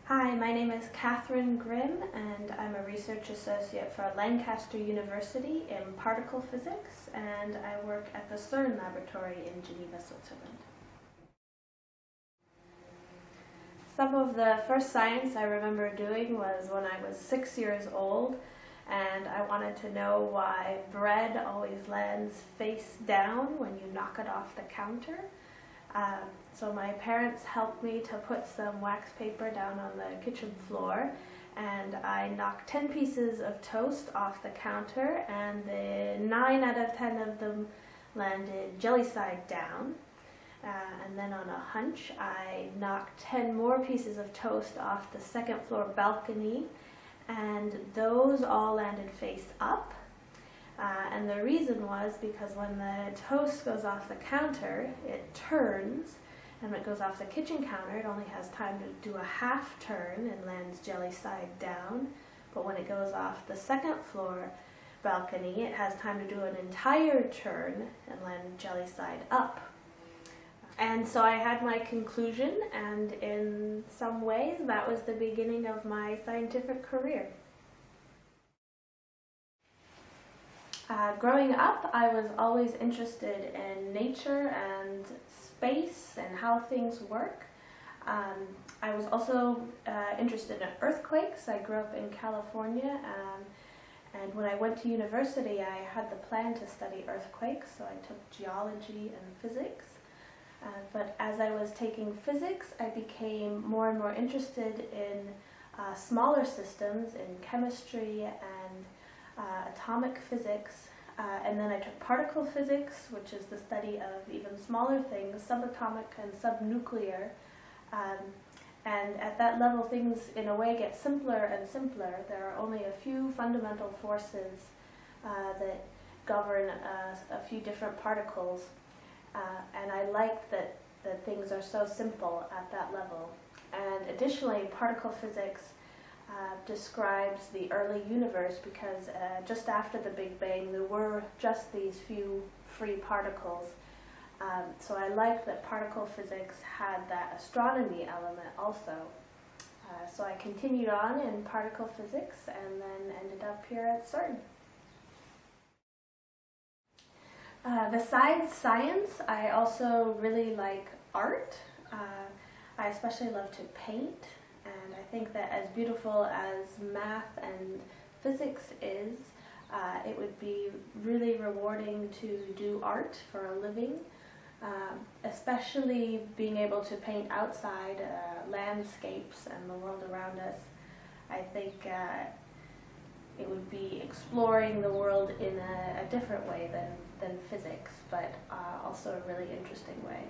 Hi, my name is Kathryn Grimm, and I'm a research associate for Lancaster University in particle physics, and I work at the CERN laboratory in Geneva, Switzerland. Some of the first science I remember doing was when I was 6 years old, and I wanted to know why bread always lands face down when you knock it off the counter. So my parents helped me to put some wax paper down on the kitchen floor, and I knocked 10 pieces of toast off the counter, and the 9 out of 10 of them landed jelly side down. And then on a hunch, I knocked 10 more pieces of toast off the second floor balcony, and those all landed face up. And the reason was because when the toast goes off the counter, it turns, and when it goes off the kitchen counter, it only has time to do a half turn and lands jelly side down. But when it goes off the second floor balcony, it has time to do an entire turn and land jelly side up. And so I had my conclusion, and in some ways that was the beginning of my scientific career. Growing up, I was always interested in nature and space and how things work. I was also interested in earthquakes. I grew up in California, and when I went to university, I had the plan to study earthquakes, so I took geology and physics. But as I was taking physics, I became more and more interested in smaller systems, in chemistry and atomic physics, and then I took particle physics, which is the study of even smaller things, subatomic and subnuclear, and at that level things in a way get simpler and simpler. There are only a few fundamental forces that govern a few different particles, and I like that things are so simple at that level. And additionally, particle physics describes the early universe, because just after the Big Bang there were just these few free particles. So I liked that particle physics had that astronomy element also. So I continued on in particle physics and then ended up here at CERN. Besides science, I also really like art. I especially love to paint. And I think that as beautiful as math and physics is, it would be really rewarding to do art for a living, especially being able to paint outside landscapes and the world around us. I think it would be exploring the world in a different way than physics, but also a really interesting way.